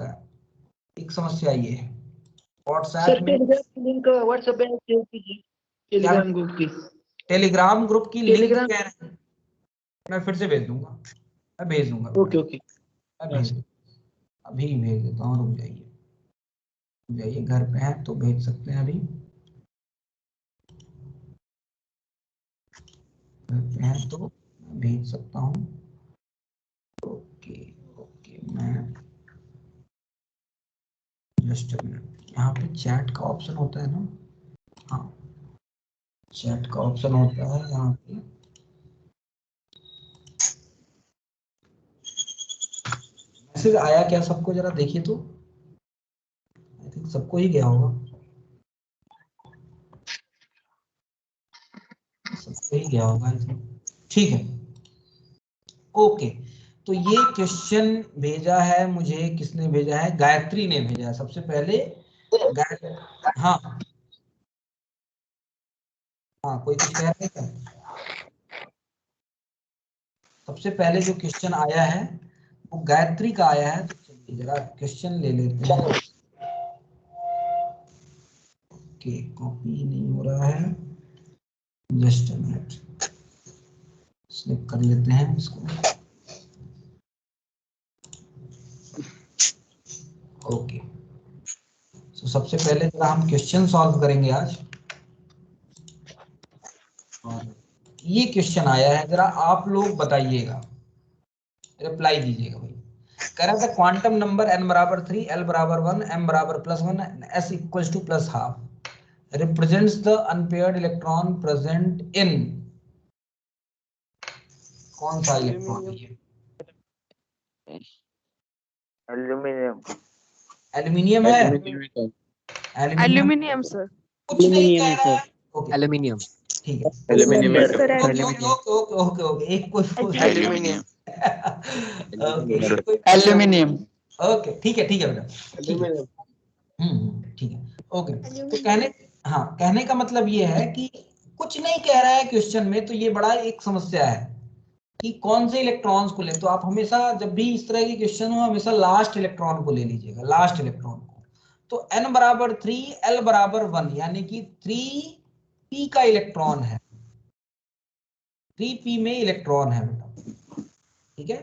एक समस्या ये है व्हाट्सएप सर में। टेलीग्राम लिंक व्हाट्सएप पे शेयर कीजिए, टेलीग्राम ग्रुप की। टेलीग्राम ग्रुप की लिंक टेलीग्राम, कह रहे हैं, मैं फिर से भेज दूंगा, मैं भेज दूंगा ओके ओके। मैं भेज दूंगा, अभी भेज देता हूँ, रुक जाइए, घर पे हैं तो भेज सकते हैं, अभी घर पे हैं तो भेज सकता हूँ। ओके ओके, मैं जस्ट अ मिनट, यहाँ पे चैट का ऑप्शन होता है ना, हाँ चैट का ऑप्शन होता है यहाँ पे। मैसेज आया क्या सबको, जरा देखिए तो, आई थिंक सबको ही गया होगा, सबको ही गया होगा आई थिंक। ठीक है, ओके। तो ये क्वेश्चन भेजा है मुझे, किसने भेजा है, गायत्री ने भेजा है सबसे पहले। हाँ हाँ, कोई कुछ कह रहे हैं क्या? सबसे पहले जो क्वेश्चन आया है वो गायत्री का आया है, तो चलिए जरा क्वेश्चन ले लेते हैं। ओके, कॉपी नहीं हो रहा है, जस्ट अ मिनट, स्लिप कर लेते हैं इसको। ओके, तो सबसे पहले जरा हम क्वेश्चन सॉल्व करेंगे आज। और ये क्वेश्चन आया है, जरा आप लोग बताइएगा, रिप्लाई दीजिएगा भाई। कह रहा था क्वांटम नंबर n बराबर 3, l बराबर 1, m बराबर +1, s equals to +12 represents the unpaired electron present in, कौन सा इलेक्ट्रॉन है ये? एल्यूमिनियम। एल्यूमिनियम है, एल्यूमिनियम एल्यूमिनियम सर। कुछ नहीं कह रहा है। Okay aluminium. ठीक है, aluminium. Okay okay okay okay, एक कोई एल्यूमिनियम। Okay aluminium. ओके, ठीक है बेटा, ठीक है, ठीक है, ओके। तो हाँ, कहने का मतलब ये है कि कुछ नहीं कह रहा है क्वेश्चन में, तो ये बड़ा एक समस्या है कि कौन से इलेक्ट्रॉन्स को ले। तो आप हमेशा जब भी इस तरह की क्वेश्चन हो, हमेशा लास्ट इलेक्ट्रॉन को ले लीजिएगा, लास्ट इलेक्ट्रॉन को। तो n बराबर 3, l बराबर 1, यानी कि 3p का इलेक्ट्रॉन है, 3p में इलेक्ट्रॉन है बेटा, ठीक है।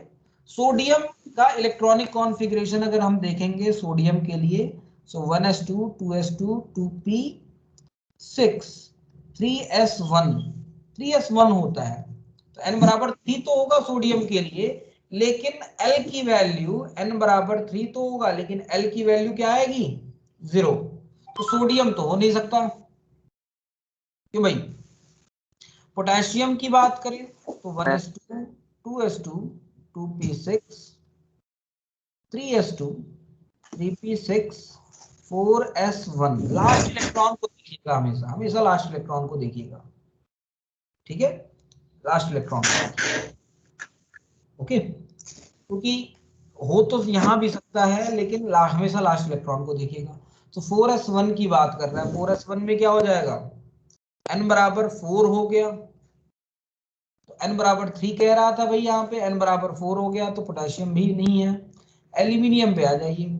सोडियम का इलेक्ट्रॉनिक कॉन्फ़िगरेशन अगर हम देखेंगे सोडियम के लिए, सो 1s2 2s2 2p6 3s1 3s1 होता है। तो n बराबर 3 तो होगा सोडियम के लिए, लेकिन l की वैल्यू n बराबर 3 तो होगा, लेकिन l की वैल्यू क्या आएगी, 0। तो सोडियम तो हो नहीं सकता, क्यों भाई। पोटेशियम की बात करें तो 1s2 2s2 2p6 3s2 3p6 4s1, last electron को देखिएगा, हमेशा हमेशा लास्ट इलेक्ट्रॉन को देखिएगा, ठीक है, लास्ट इलेक्ट्रॉन। ओके, क्योंकि हो तो यहां भी सकता है, लेकिन हमेशा लास्ट इलेक्ट्रॉन को देखिएगा। तो 4s1 की बात कर रहा है, 4s1 में क्या हो जाएगा, n बराबर 4 हो गया, तो n बराबर 3 कह रहा था भाई, यहाँ पे n बराबर 4 हो गया, तो पोटेशियम भी नहीं है। एल्यूमिनियम पे आ जाइए,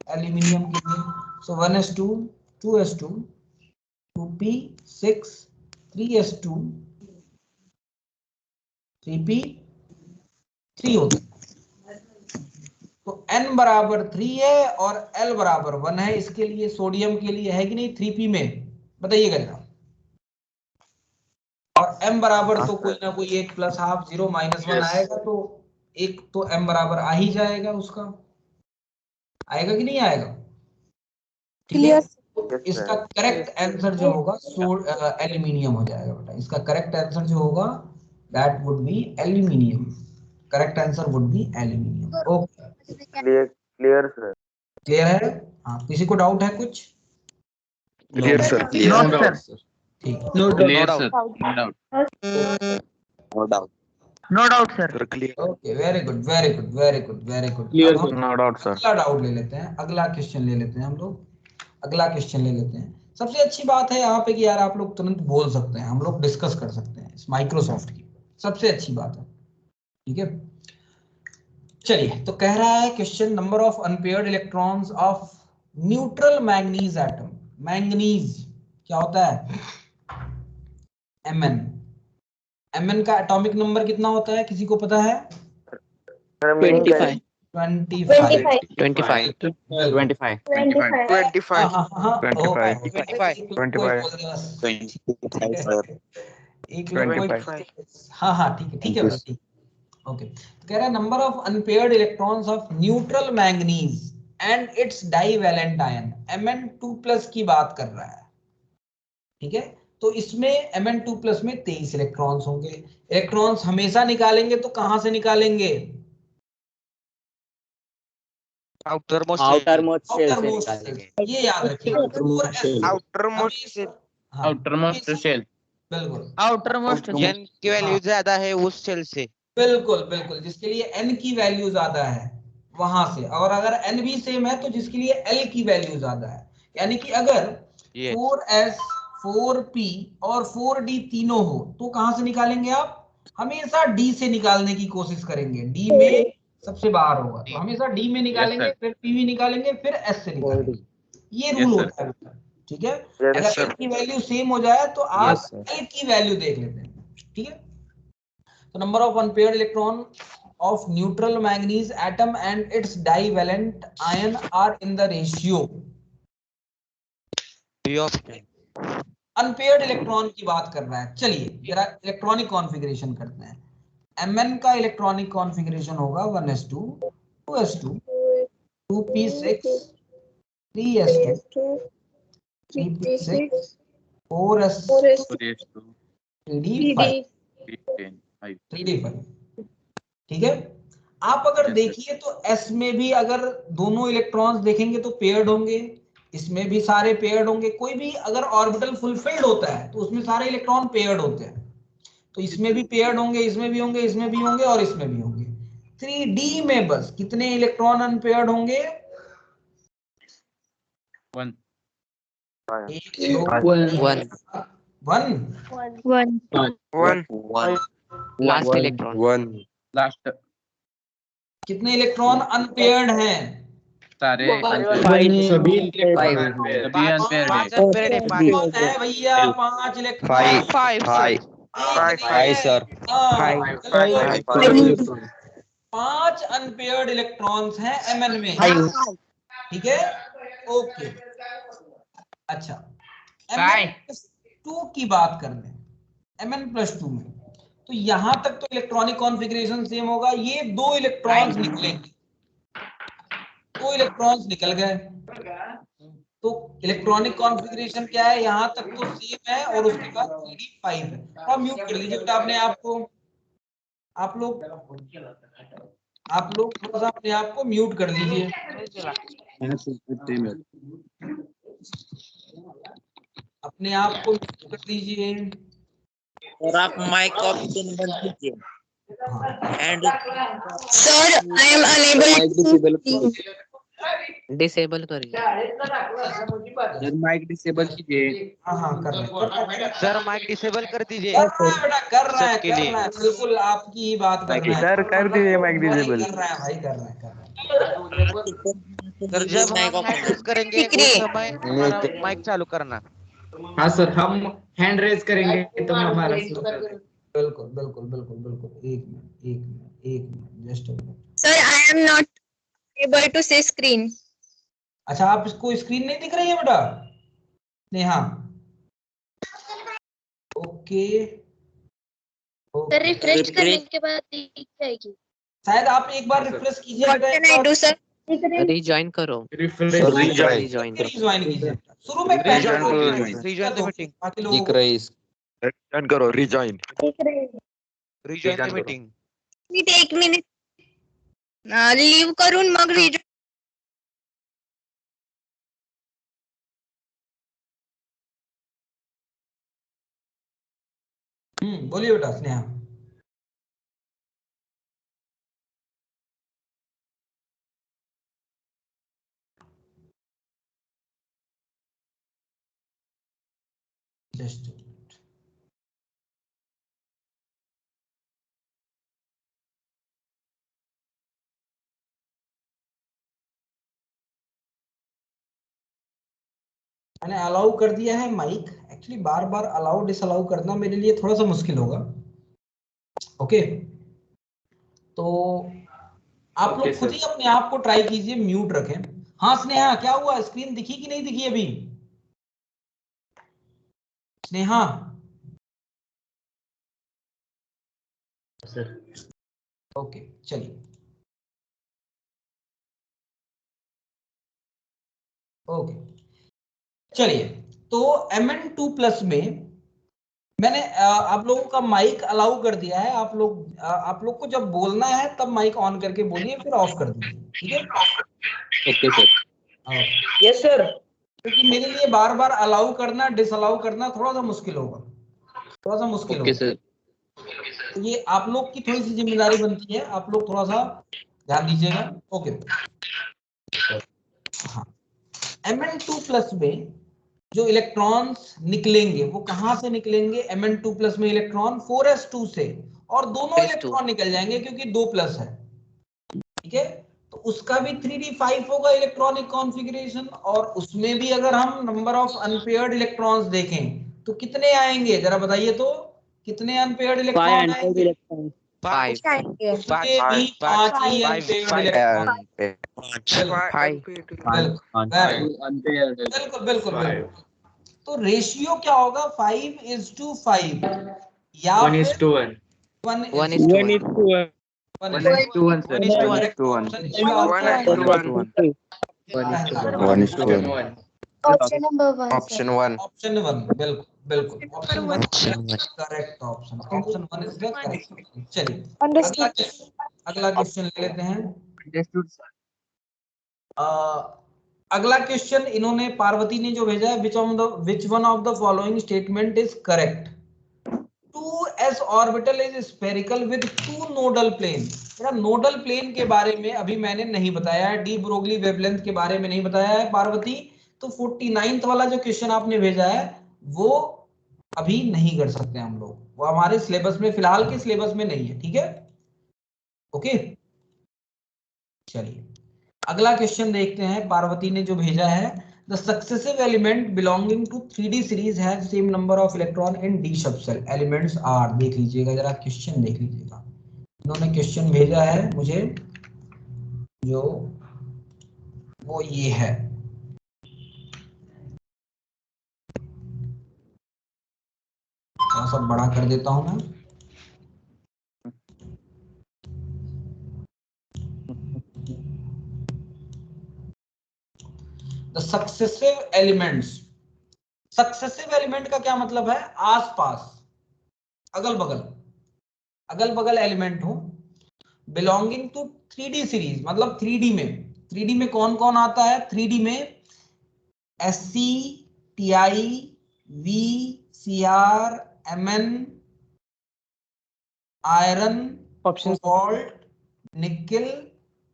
एल्यूमिनियम के लिए सो 1s2 2s2 2p6 3s2 3p3 होता है। तो n बराबर 3 है और l बराबर 1 है, इसके लिए सोडियम के लिए है कि नहीं 3p में, बताइएगा जरा। और m बराबर तो कोई ना कोई एक +12 0 -1 आएगा, तो एक तो m बराबर आ ही जाएगा उसका, आएगा कि नहीं आएगा, ठीक है। तो इसका करेक्ट आंसर जो होगा एल्यूमिनियम हो जाएगा बेटा, इसका करेक्ट आंसर जो होगा that would be aluminium, correct answer would be aluminium. Okay, clear clear sir. Clear है। हाँ, किसी को डाउट है कुछ? Clear sir. नोट सर, ठीक है, no doubt. No doubt sir. Clear. Okay, very good very good very good very good. Clear अब हम नो डाउट सर। अगला डाउट ले लेते हैं, अगला क्वेश्चन ले लेते हैं हम लोग, अगला क्वेश्चन ले लेते हैं। सबसे अच्छी बात है यहाँ पे कि यार आप लोग तुरंत बोल सकते हैं, हम लोग डिस्कस कर सकते हैं इस माइक्रोसॉफ्ट की, सबसे अच्छी बात है, ठीक है। चलिए, तो कह रहा है question, number of unpaired electrons of neutral manganese atom. Manganese क्या होता है? Mn। Mn का एटॉमिक नंबर कितना होता है, किसी को पता है? 25 25। 25 25 हाँ हाँ हाँ, हो गया 25 हो गया। 25 एक लोग कोई बोल दे बस। 25 सर। एक लोग कोई 25 हाँ हाँ ठीक है बेटा, ठीक। ओके, तो कह रहा है number of unpaired electrons of neutral manganese and it's divalent ion, Mn2+ की बात कर रहा है। ठीक है, तो इसमें Mn2+ में 23 इलेक्ट्रॉन्स होंगे। इलेक्ट्रॉन्स हमेशा निकालेंगे तो कहां से निकालेंगे? Outer most outer most cell, ये याद रखिएगा। आउटर मोस्ट हमेशा, हाँ आउटरमोस्ट हमेशा- सेल बिल्कुल आउटरमोस्ट एन की वैल्यू ज्यादा है उस सेल से। बिल्कुल बिल्कुल, जिसके लिए n की वैल्यू ज्यादा है वहां से, और अगर n भी सेम है तो जिसके लिए l की वैल्यू ज्यादा है। यानी कि अगर ये 4s 4p और 4d तीनों हो तो कहां से निकालेंगे आप? हमेशा d से निकालने की कोशिश करेंगे। d में सबसे बाहर होगा तो हमेशा d में निकालेंगे, सर। फिर p भी निकालेंगे, फिर s से निकालेंगे। ये रूल Yes, sir. होता है बेटा। ठीक है, Yes, अगर sir. l की वैल्यू सेम हो जाए तो आप Yes, sir. l की वैल्यू देख लेते हैं। ठीक है, so number of unpaired electron of neutral manganese atom and its divalent ion are in the ratio। D option unpaired electron की बात कर रहा है। चलिए जरा इलेक्ट्रॉनिक कॉन्फ़िगरेशन करते हैं। Mn का इलेक्ट्रॉनिक कॉन्फ़िगरेशन होगा 1s2 2s2 2p6 3s2 3p6 4s2 3d5 3d5। ठीक है, आप अगर Yes, sir. देखिए तो s में भी अगर दोनों इलेक्ट्रॉन्स देखेंगे तो पेयर्ड होंगे, इसमें भी सारे पेयर्ड होंगे। कोई भी अगर ऑर्बिटल फुलफिल्ड होता है तो उसमें सारे इलेक्ट्रॉन पेयर्ड होते हैं, तो इसमें भी पेयर्ड होंगे, इसमें भी होंगे, इसमें भी होंगे और इसमें भी होंगे। 3d में बस कितने इलेक्ट्रॉन अनपेयर्ड होंगे? 1 एक, दो, one 1 one last electron last कितने इलेक्ट्रॉन अनपेयर्ड हैं? सारे सभी सभी अनपेयर है। पांच अनपेयर है पांच कौन है भैया? 5 electron. Five five sir, five 5 unpaired electrons हैं Mn में। ठीक है, ओके। अच्छा, Mn+2 की बात कर लें। Mn+2 में तो यहां तक तो इलेक्ट्रॉनिक कॉन्फ़िगरेशन सेम होगा। ये 2 इलेक्ट्रॉन्स निकलेंगे, 2 इलेक्ट्रॉन्स निकल गए तो इलेक्ट्रॉनिक कॉन्फ़िगरेशन क्या है? यहां तक तो सेम है और उसके बाद 3d5 है। अब म्यूट कर लीजिए बेटा अपने आप को। आप लोग थोड़ा सा अपने आप को म्यूट कर लीजिए। अपने आप को म्यूट कर दीजिए। और आप माइक ऑप्शन बंद कीजिए and Sir, I am unable to. Disable करिए। माइक डिसेबल कीजिए। हाँ हाँ कर रहे हैं। सर माइक डिसेबल कर दीजिए बेटा कर रहा है, सबके लिए। बिल्कुल आपकी ही बात करना है। सर कर दीजिए माइक डिसेबल। कर रहा है भाई, कर रहा है। सर जब माइक हम हैंड रेज करेंगे उस समय हमारा माइक चालू करना। हाँ सर, हम हैंड रेज करेंगे तो हमारा बिल्कुल बिल्कुल बिल्कुल बिल्कुल। एक minute just a minute. Sir, I am not able to see screen. अच्छा, आप इसको स्क्रीन नहीं दिख रही है बेटा? नेहा, ओके Sir, refresh करने के बाद दिख जाएगी. शायद आप एक बार रिफ्रेश कीजिए What can I do, sir? Rejoin करो। रिज्वाइन कीजिए। शुरू में रिज्वाइन द मीटिंग। बाकी लोगों को रिजॉइन करो रिजॉइन। Rejoin the meeting. एक मिनिट लीव करून मग rejoin. बोलिए बेटा स्नेहा। जस्ट मैंने अलाउ कर दिया है माइक। एक्चुअली बार बार अलाउ डिसअलाउ करना मेरे लिए थोड़ा सा मुश्किल होगा। ओके, तो आप लोग खुद ही अपने आप को ट्राई कीजिए, म्यूट रखें। हाँ स्नेहा, क्या हुआ, स्क्रीन दिखी कि नहीं दिखी अभी? स्नेहा सर ओके, चलिए ओके चलिए। तो Mn2+ में मैंने आप लोगों का माइक अलाउ कर दिया है। आप लोग को जब बोलना है तब माइक ऑन करके बोलिए, फिर ऑफ कर दीजिए, ठीक है? Okay sir. Yes sir. क्योंकि मेरे लिए बार बार अलाउ करना डिसअलाउ करना थोड़ा सा मुश्किल होगा, थोड़ा सा मुश्किल ओके होगा। सर। तो ये आप लोग की थोड़ी सी जिम्मेदारी बनती है, आप लोग थोड़ा सा ध्यान दीजिएगा। ओके हाँ, Mn2+ में जो इलेक्ट्रॉन्स निकलेंगे वो कहां से निकलेंगे? Mn2+ में इलेक्ट्रॉन 4s2 से, और दोनों इलेक्ट्रॉन निकल जाएंगे क्योंकि 2+ है, ठीक है? तो उसका भी 3d5 होगा इलेक्ट्रॉनिक कॉन्फ़िगरेशन, और उसमें भी अगर हम नंबर ऑफ अनपेयर्ड इलेक्ट्रॉन्स देखें तो कितने आएंगे, जरा बताइए तो, कितने अनपेयर्ड इलेक्ट्रॉन आएंगे? 5 उसमें भी 5 ही अनपेयर्ड इलेक्ट्रॉन। बिल्कुल बिल्कुल बिल्कुल। तो रेशियो क्या होगा? 5:5, या 1:1। 1:1। 1:1 sir. 1:1. Option number 1 Option 1. Option 1, बिल्कुल बिल्कुल, option 1 correct option, option 1 is the correct. चलिए अगला क्वेश्चन ले लेते हैं। अगला क्वेश्चन इन्होंने, पार्वती ने जो भेजा है, which one of the following statement is correct? 2s orbital is spherical with 2 nodal plane. Nodal plane के बारे में अभी मैंने नहीं बताया है, डी ब्रोगली वेवलेंथ के बारे में नहीं बताया है पार्वती। तो 49th वाला जो क्वेश्चन आपने भेजा है वो अभी नहीं कर सकते हम लोग, वो हमारे सिलेबस में, फिलहाल के सिलेबस में नहीं है, ठीक है? ओके चलिए अगला क्वेश्चन देखते हैं, पार्वती ने जो भेजा है। The successive element belonging to 3D series have same number of electron in d subshell. Elements are, देख लीजिएगा जरा क्वेश्चन देख लीजिएगा। इन्होंने क्वेश्चन भेजा है मुझे, जो वो ये है, थोड़ा सा बड़ा कर देता हूं मैं। The successive elements, successive element का क्या मतलब है? आसपास, अगल बगल, अगल बगल एलिमेंट हो, बिलोंगिंग टू 3D सीरीज, मतलब 3D में, 3D में कौन कौन आता है? 3D में Sc, Ti, V, Cr, Mn, iron, cobalt, nickel,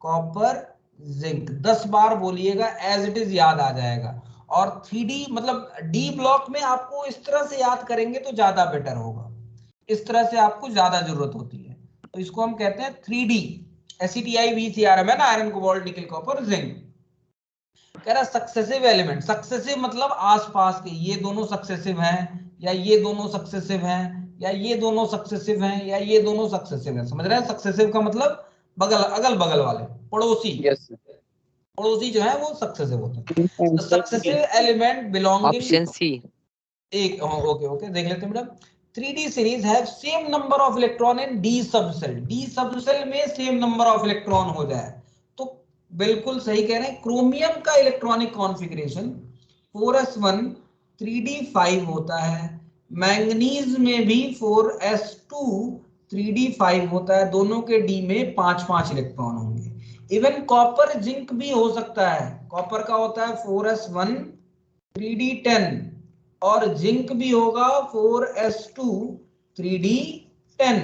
copper, zinc. 10 बार बोलिएगा, एज इट इज याद आ जाएगा। और 3D मतलब डी ब्लॉक में आपको इस तरह से याद करेंगे तो ज्यादा बेटर होगा, इस तरह से आपको ज्यादा जरूरत होती है। तो इसको हम कहते हैं 3D, एसिटिआई, VCR, है ना, iron, cobalt, nickel, copper, zinc. कह रहा सक्सेसिव एलिमेंट, सक्सेसिव मतलब आसपास के, ये दोनों सक्सेसिव हैं, या ये दोनों सक्सेसिव हैं, या ये दोनों सक्सेसिव हैं, या ये दोनों सक्सेसिव हैं। समझ रहे हैं? सक्सेसिव का मतलब बगल, अगल बगल वाले, पड़ोसी। यस पड़ोसी जो है वो सक्सेसिव होते हैं। Successive element belonging, option C. एक ओके ओके देख लेते हैं madam. 3D series have same number of electron in D subshell, D subshell में सेम नंबर ऑफ इलेक्ट्रॉन हो जाए तो बिल्कुल सही कह रहे हैं। क्रोमियम का इलेक्ट्रॉनिक कॉन्फ़िगरेशन 4s1 3d5 होता है, मैंगनीज में भी 4s2 3d5 होता है, दोनों के डी में 5-5 इलेक्ट्रॉन होंगे। इवन कॉपर जिंक भी हो सकता है, कॉपर का होता है 4s1 3d10, और जिंक भी होगा 4s2 3d10।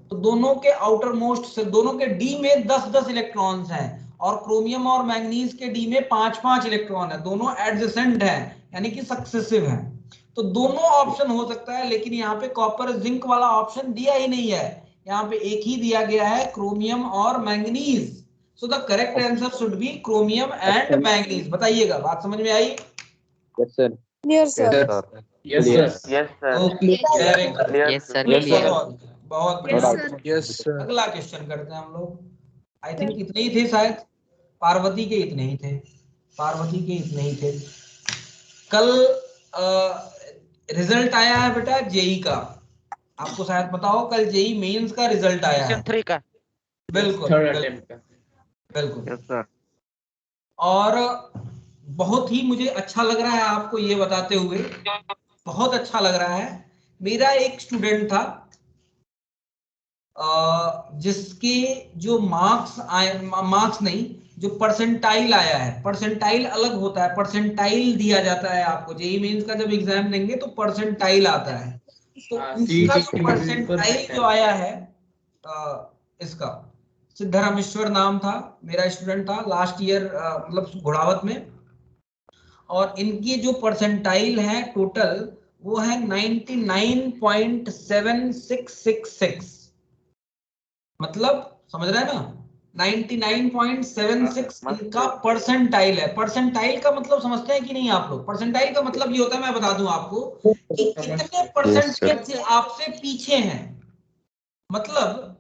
तो दोनों के आउटर मोस्ट से, दोनों के डी में 10-10 इलेक्ट्रॉन्स हैं, और क्रोमियम और मैंगनीज के डी में 5-5 इलेक्ट्रॉन है, दोनों एडजेसेंट हैं, यानी कि सक्सेसिव हैं। तो दोनों ऑप्शन हो सकता है, लेकिन यहाँ पे कॉपर जिंक वाला ऑप्शन दिया ही नहीं है, यहाँ पे एक ही दिया गया है, क्रोमियम और manganese. So the correct answer should be chromium and manganese. बताइएगा, बात समझ में आई? Yes sir. Clear, sir. Yes, sir. Yes, sir. Okay very good, yes sir Yes, clear. बहुत बहुत Yes, बढ़िया। sir. Yes, sir. अगला क्वेश्चन करते हैं हम लोग। आई थिंक इतने ही थे शायद, पार्वती के इतने ही थे, पार्वती के इतने ही थे। कल रिजल्ट आया है बेटा जेई का, आपको शायद पता हो, कल जेई मेंस का रिजल्ट आया है। सेक्शन 3 का। बिल्कुल थर्ड बिल्कुल अटेम्प्ट का। बिल्कुल। Yes, sir. और बहुत ही मुझे अच्छा लग रहा है आपको ये बताते हुए, बहुत अच्छा लग रहा है। मेरा एक स्टूडेंट था जिसके जो मार्क्स आए, मार्क्स नहीं, जो परसेंटाइल आया है, परसेंटाइल अलग होता है, परसेंटाइल दिया जाता है आपको जेईई मेंस का जब एग्जाम देंगे तो परसेंटाइल आता है। तो इसका जो परसेंटाइल जो आया है इसका, सिद्धरामेश्वर नाम था, मेरा स्टूडेंट था लास्ट ईयर, मतलब घोड़ावत में, और इनकी जो परसेंटाइल है टोटल वो है 99.7666, मतलब समझ रहे हैं ना, 99.76 इनका परसेंटाइल है। परसेंटाइल का मतलब समझते हैं कि नहीं आप लोग? परसेंटाइल का मतलब ये होता है, मैं बता दूं आपको, कि कितने परसेंट बच्चे आपसे पीछे हैं। मतलब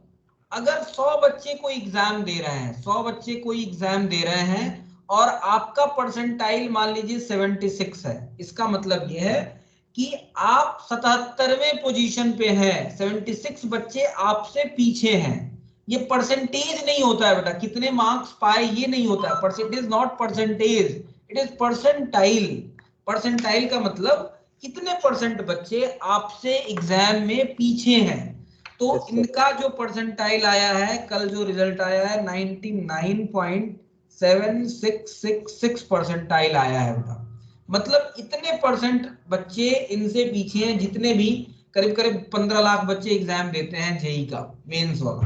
अगर 100 बच्चे कोई एग्जाम दे रहे हैं, 100 बच्चे कोई एग्जाम दे रहे हैं और आपका परसेंटाइल मान लीजिए 76 है, इसका मतलब यह है कि आप 77वें पोजीशन पे हैं, 76 बच्चे आपसे पीछे हैं। ये परसेंटेज नहीं होता है बेटा, कितने मार्क्स पाए ये नहीं होता है, percentage not percentage, it is percentile. Percentile का मतलब कितने परसेंट बच्चे आपसे एग्जाम में पीछे हैं। तो इनका जो परसेंटाइल आया है, कल जो रिजल्ट आया है 99.7666 परसेंटाइल आया है बेटा। मतलब इतने परसेंट बच्चे इनसे पीछे हैं, जितने भी करीब करीब 15 लाख बच्चे एग्जाम देते हैं जेई का मेंस वाला।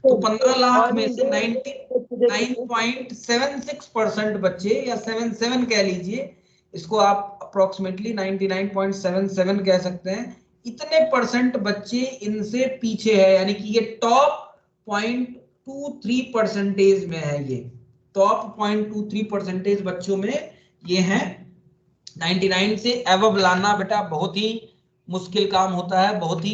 तो 15 लाख में से 99.76% बच्चे, या 77 कह लीजिए इसको, आप अप्रोक्सीमेटली 99.77 कह सकते हैं, इतने परसेंट बच्चे इनसे पीछे है, यानी कि ये टॉप 0.23% में है। ये टॉप 0.23% बच्चों में ये है। 99 से एवब लाना बेटा बहुत ही मुश्किल काम होता है, बहुत ही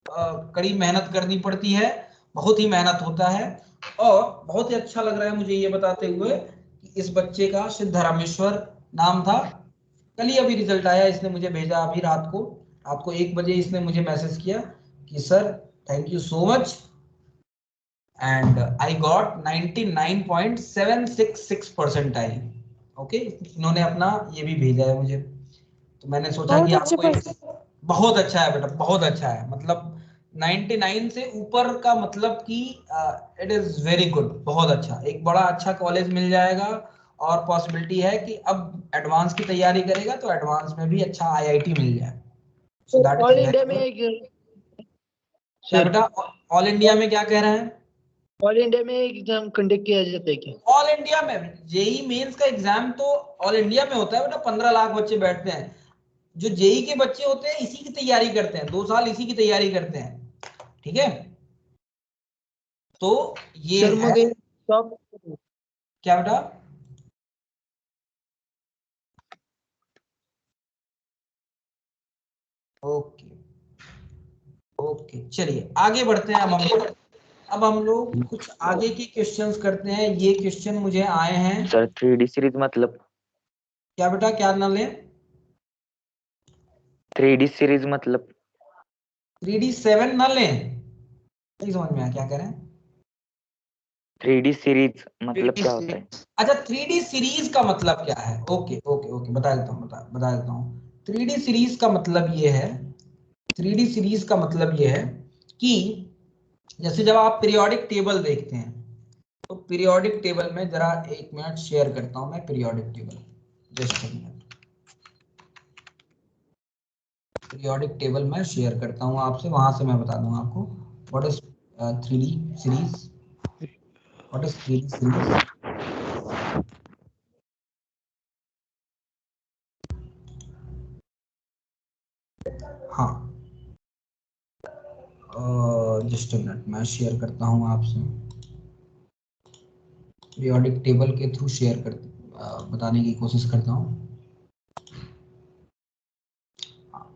कड़ी मेहनत करनी पड़ती है, बहुत ही मेहनत होता है। और बहुत ही अच्छा लग रहा है मुझे ये बताते हुए कि इस बच्चे का सिद्धरामेश्वर नाम था, कल ही अभी रिजल्ट आया, इसने मुझे भेजा अभी रात को 1 बजे इसने मुझे मैसेज किया कि sir thank you so much and I got 99.766 percentile. Okay, इन्होंने अपना ये भी भेजा है मुझे, तो मैंने सोचा कि आपको बहुत अच्छा है बेटा, बहुत अच्छा है। मतलब 99 से ऊपर का मतलब कि इट इज वेरी गुड, बहुत अच्छा, एक बड़ा अच्छा कॉलेज मिल जाएगा। और पॉसिबिलिटी है कि अब एडवांस की तैयारी करेगा तो एडवांस में भी अच्छा आईआईटी मिल जाए। So that all is India में क्या बेटा, ऑल इंडिया में क्या कह रहे हैं? ऑल इंडिया में एग्जाम कंडक्ट किया जाता है क्या? ऑल इंडिया में जेई मेंस का एग्जाम तो ऑल इंडिया में होता है बेटा, 15 लाख बच्चे बैठते हैं। जो जेई के बच्चे होते हैं इसी की तैयारी करते हैं, 2 साल इसी की तैयारी करते हैं, ठीक है। तो ये सर है क्या बेटा? ओके ओके, चलिए आगे बढ़ते हैं। अब हम लोग कुछ आगे के क्वेश्चंस करते हैं। ये क्वेश्चन मुझे आए हैं सर 3D सीरीज मतलब? क्या बेटा, क्या ना लें? 3D सीरीज मतलब? 3D7 ना लें? नहीं समझ में आया क्या कह रहे हैं? 3D सीरीज मतलब क्या होता है? अच्छा, 3D सीरीज का मतलब क्या है? ओके ओके ओके, बता देता हूँ 3D सीरीज का मतलब ये है, 3D सीरीज का मतलब ये है कि जैसे जब आप पीरियोडिक टेबल देखते हैं, तो पीरियोडिक टेबल में जरा 1 मिनट शेयर करता हूं मैं periodic table, just 1 minute. Periodic table में शेयर करता हूं आपसे, वहां से मैं बता दूंगा आपको what is 3D series, what is 3D series. हाँ, जस्ट 1 मिनट, मैं शेयर करता हूं आपसे, पीरियोडिक टेबल के थ्रू शेयर कर बताने की कोशिश करता हूं।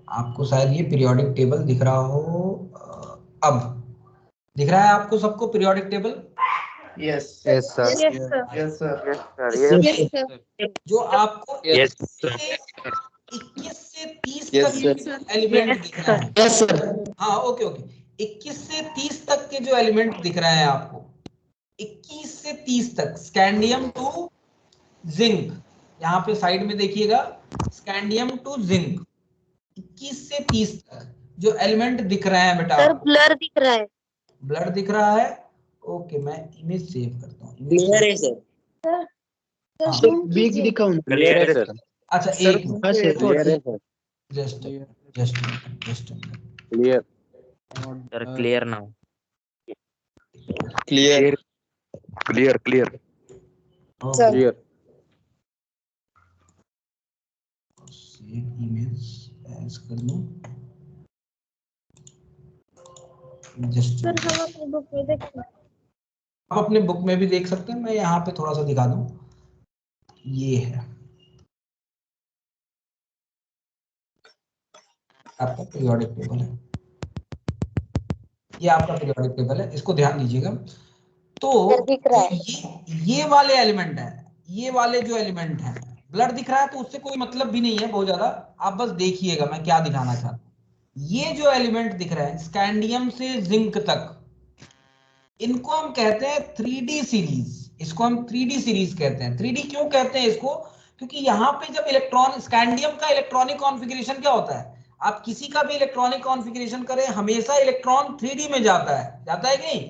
आपको शायद ये पीरियोडिक टेबल दिख रहा हो, अब दिख रहा है आपको सबको periodic table? Yes yes sir, yes sir, yes sir. Yes sir, जो आपको यस 21 से 30 Yes, तक sir. एलिमेंट दिख रहे हैं। Yes sir. हाँ ओके ओके, 21 से 30 तक के जो एलिमेंट दिख रहे हैं आपको, 21 से 30 तक, स्कैंडियम टू जिंक, यहाँ पे साइड में देखिएगा, स्कैंडियम टू जिंक, 21 से 30 तक जो एलिमेंट दिख रहे हैं बेटा, सर ब्लर दिख रहा है। ब्लर दिख रहा है। ओके, मैं इमेज सेव करता हूँ। Clear है sir. सर हाँ। zoom बिग कीजिए। दिखाऊं? क्लियर है सर, अच्छा सर एक मिनट, हाँ सर क्लियर है sir, just just clear sir, clear now, Clear. Clear clear okay, clear. Save image as कर दूं, जस्ट सर हम अपनी बुक में देखते हैं। आप अपने बुक में भी देख सकते हैं, मैं यहाँ पे थोड़ा सा दिखा दूं। ये है आपका पीरियोडिक टेबल है, ये आपका पीरियोडिक टेबल है, इसको ध्यान दीजिएगा। तो सर दिख रहा है। ये वाले एलिमेंट है, ये वाले जो एलिमेंट है, ब्लड दिख रहा है तो उससे कोई मतलब भी नहीं है बहुत ज्यादा, आप बस देखिएगा मैं क्या दिखाना चाहता हूँ। ये जो एलिमेंट दिख रहा है स्कैंडियम से जिंक तक, इनको हम कहते हैं 3D सीरीज, इसको हम 3D सीरीज कहते हैं। 3D क्यों कहते हैं इसको? क्योंकि यहाँ पे जब इलेक्ट्रॉन, स्कैंडियम का इलेक्ट्रॉनिक कॉन्फ़िगरेशन क्या होता है, आप किसी का भी इलेक्ट्रॉनिक कॉन्फ़िगरेशन करें हमेशा इलेक्ट्रॉन 3D में जाता है कि नहीं?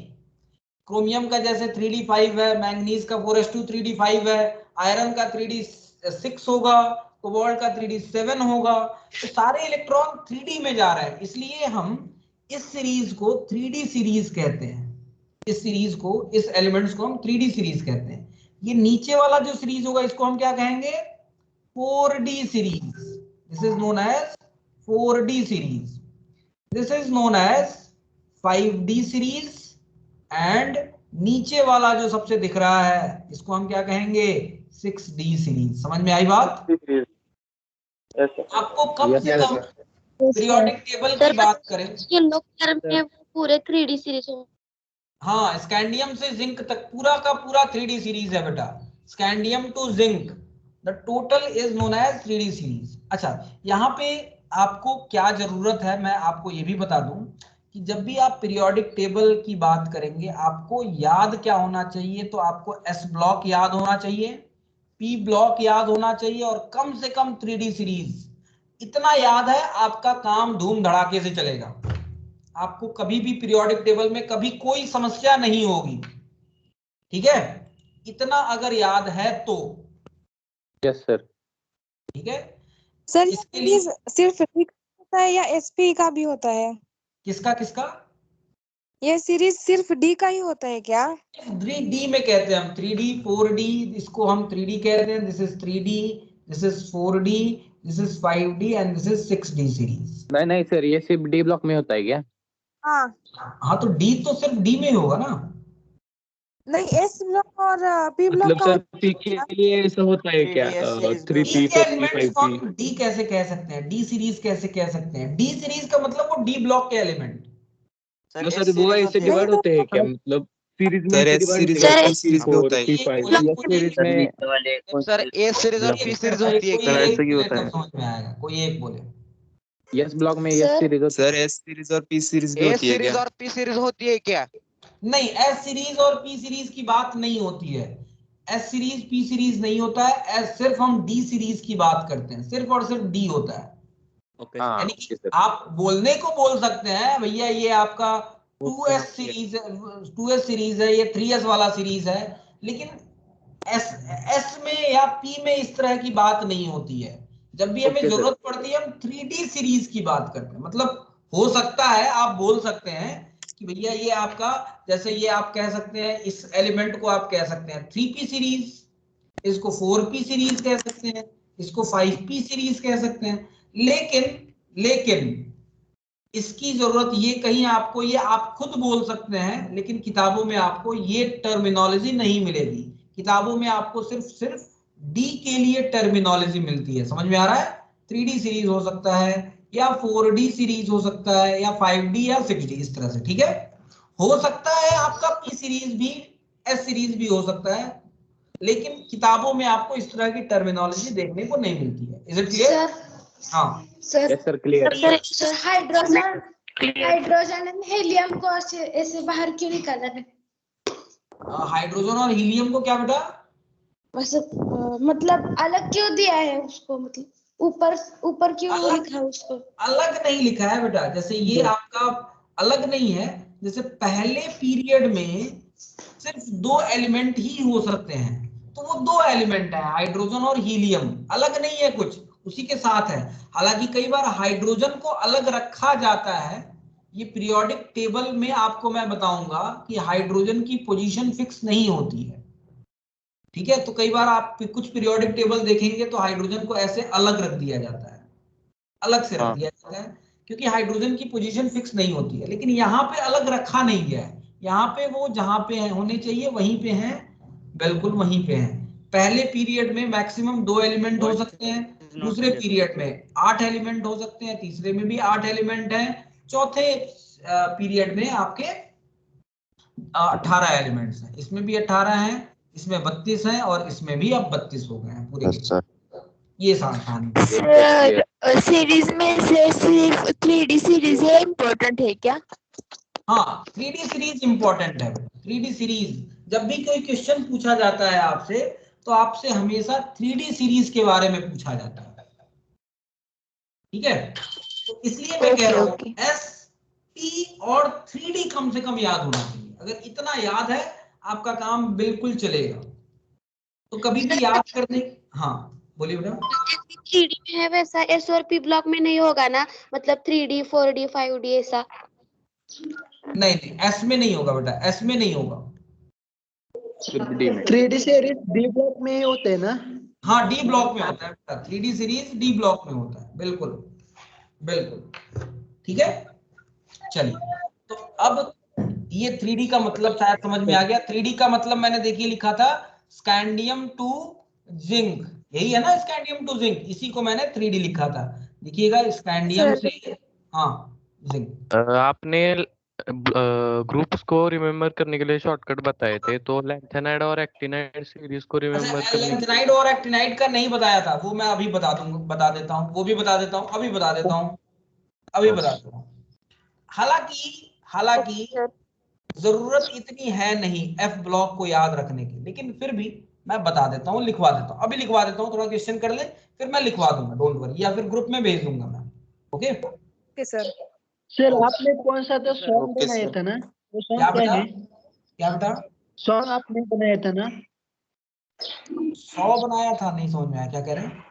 क्रोमियम का जैसे 3D5 है, मैंगनीज का 4s2 3D5 है, आयरन का 3D6 होगा, कोबाल्ट का 3D7 होगा, तो सारे इलेक्ट्रॉन 3D में जा रहे हैं, इसलिए हम इस सीरीज को 3D सीरीज कहते हैं। इस सीरीज को, इस एलिमेंट्स को हम 3D सीरीज कहते हैं। ये नीचे वाला जो सीरीज होगा इसको हम क्या कहेंगे? 4D series. This is known as 4D series, this is known as 5D series, and नीचे वाला जो सबसे दिख रहा है इसको हम क्या कहेंगे? 6D series. समझ में आई बात? आपको कम से कम पीरियोडिक टेबल की बात करें, येलो कलर में वो पूरे 3D सीरीज है। हाँ स्कैंडियम से जिंक तक पूरा का पूरा 3D सीरीज है बेटा, scandium to zinc, the total is known as 3D series. अच्छा, यहाँ पे आपको क्या जरूरत है मैं आपको ये भी बता दूं कि जब भी आप पीरियोडिक टेबल की बात करेंगे आपको याद क्या होना चाहिए? तो आपको S ब्लॉक याद होना चाहिए, P ब्लॉक याद होना चाहिए, और कम से कम 3D सीरीज। इतना याद है, आपका काम धूम धड़ाके से चलेगा, आपको कभी भी पीरियोडिक टेबल में कभी कोई समस्या नहीं होगी। ठीक है, इतना अगर याद है तो। यस सर, ठीक है सर इसके लिए सिर्फ डी का होता है या एसपी का भी होता है? किसका किसका? ये सीरीज सिर्फ डी का ही होता है क्या? 3D में कहते हैं हम, 3D 4D, इसको हम 3D कहते हैं। This is 3D, this is 4D, this is 5D and this is 6D series. नहीं सर, ये सिर्फ डी ब्लॉक में होता है क्या? हाँ हाँ तो D तो सिर्फ D में होगा ना। नहीं, एस ब्लॉक और पी ब्लॉक मतलब का सर पी के लिए ऐसा होता है क्या? 3P D के 4P एलिमेंट्स को 5P? हम D कैसे कह सकते हैं? D सीरीज कैसे कह सकते हैं? D सीरीज का मतलब वो D ब्लॉक के एलिमेंट। तो सर वो ऐसे डिवाइड होते हैं क्या? मतलब सीरीज में सर ऐसे एस डिवाइड सीरीज होते और हैं पी सीरीज में होता है। P4 P5 या सीरीज में? सर ए सीरीज और पी सीरीज होती है कोई क्या? एक बोले तब समझ में आएगा, कोई एक बोले। यस ब्लॉक में यस सीरीज होती सर एस सीरीज और पी सीरीज भी ए होती है सीरीज क्या? और पी सीरीज होती है क्या? नहीं, एस सीरीज और पी सीरीज की बात नहीं होती है। एस सीरीज पी सीरीज नहीं होता है, एस सिर्फ हम डी सीरीज की बात करते हैं, सिर्फ और सिर्फ डी होता है। है। हाँ यानी ओके कि सर, आप बोलने को बोल सकते हैं भैया ये आपका 2S सीरीज, 2S सीरीज है, ये 3S वाला सीरीज है, लेकिन एस में या पी में इस तरह की बात नहीं होती है। जब भी हमें ओके सर। जरूरत पड़ती है हम 3D सीरीज की बात करते हैं। मतलब हो सकता है आप बोल सकते हैं कि भैया ये आपका, जैसे ये आप कह सकते हैं इस एलिमेंट को आप कह सकते हैं 3P सीरीज, इसको 4P सीरीज कह सकते हैं, इसको 5P सीरीज कह सकते हैं, लेकिन इसकी जरूरत ये कहीं आपको, ये आप खुद बोल सकते हैं लेकिन किताबों में आपको ये टर्मिनोलॉजी नहीं मिलेगी। किताबों में आपको सिर्फ डी के लिए टर्मिनोलॉजी मिलती है। समझ में आ रहा है? 3D सीरीज हो सकता है या 4D सीरीज हो सकता है, या 5D या 6D, इस तरह से। ठीक है, हो सकता है आपका P सीरीज भी, S सीरीज भी हो सकता है, लेकिन किताबों में आपको इस तरह की टर्मिनोलॉजी देखने को नहीं मिलती है। Is it clear? हाँ sir clear. Sir hydrogen and helium को ऐसे बाहर क्यों निकाला है? हाइड्रोजन और हीलियम को क्या बेटा? बस मतलब अलग क्यों दिया है उसको, मतलब ऊपर ऊपर क्यों अलग- लिखा है उसको? अलग नहीं लिखा है बेटा, जैसे ये आपका अलग नहीं है। जैसे पहले पीरियड में सिर्फ 2 एलिमेंट ही हो सकते हैं, तो वो 2 एलिमेंट है, हाइड्रोजन और हीलियम, अलग नहीं है कुछ, उसी के साथ है। हालांकि कई बार हाइड्रोजन को अलग रखा जाता है, ये पीरियोडिक टेबल में आपको मैं बताऊंगा कि हाइड्रोजन की पोजीशन फिक्स नहीं होती है। ठीक है, तो कई बार आप कुछ पीरियोडिक टेबल देखेंगे तो हाइड्रोजन को ऐसे अलग रख दिया जाता है, अलग से रख दिया जाता है, क्योंकि हाइड्रोजन की पोजीशन फिक्स नहीं होती है। लेकिन यहाँ पे अलग रखा नहीं गया है, यहाँ पे वो जहां पे है होने चाहिए वहीं पे हैं, बिल्कुल वहीं पे हैं। पहले पीरियड में मैक्सिमम 2 एलिमेंट हो सकते हैं, दूसरे पीरियड में 8 एलिमेंट हो सकते हैं, तीसरे में भी 8 एलिमेंट हैं, चौथे पीरियड में आपके 18 एलिमेंट्स हैं। इसमें भी 18 हैं, इसमें 32 हैं, और इसमें भी अब 32 हो गए हैं पूरे के। ये कहानी। सर सीरीज में से सिर्फ 3D सीरीज है इम्पोर्टेंट है क्या? हाँ 3D सीरीज इंपॉर्टेंट है। 3D सीरीज जब भी कोई क्वेश्चन पूछा जाता है आपसे, तो आपसे हमेशा 3D सीरीज के बारे में पूछा जाता है। ठीक है, तो इसलिए मैं कह रहा हूँ S, P और 3D कम से कम याद होना चाहिए। अगर इतना याद है आपका काम बिल्कुल चलेगा। तो कभी भी याद करने, हाँ बोलिए बेटा। 3D में है वैसा S और P ब्लॉक में नहीं होगा ना, मतलब 3D 4D 5D ऐसा? नहीं नहीं, S में नहीं होगा बेटा, S में नहीं होगा। 3D सीरीज डी ब्लॉक में ही होते हैं ना? हाँ D ब्लॉक में होता है बेटा, 3D सीरीज D ब्लॉक में होता है, बिल्कुल बिल्कुल। ठीक है, चलिए, तो अब ये 3D का मतलब शायद समझ में आ गया। 3D का मतलब मैंने देखिए लिखा था स्कैंडियम टू जिंक, यही है ना, स्कैंडियम टू जिंक, इसी को मैंने 3D लिखा था। देखिएगा स्कैंडियम से, हाँ जिंक। आपने ग्रुप्स को रिमेम्बर करने के लिए शॉर्टकट बताए थे, तो लैंथेनाइड और एक्टिनाइड सीरीज को रिमेम्बर अच्छा, करने लैंथेनाइड और एक्टिनाइड का नहीं बताया था, वो मैं अभी बता दूंगा, बता देता हूँ, वो भी बता देता हूँ, अभी बता देता हूँ, अभी बता देता हूँ। हालांकि जरूरत इतनी है नहीं F ब्लॉक को याद रखने की, लेकिन फिर भी मैं बता देता हूँ, लिखवा देता हूँ, अभी लिखवा देता हूँ, थोड़ा क्वेश्चन कर ले, फिर मैं लिखवा दूंगा, डोंट वरी, या फिर ग्रुप में भेज दूंगा मैं। Okay sir. सर आपने कौन सा तो सॉन्ग ओके बनाया सर। था ना, वो क्या सॉन्ग क्या बेटा? है? क्या बेटा? सॉन्ग आपने बनाया था ना? 100 बनाया था, नहीं समझ में आया, क्या कह रहे हैं?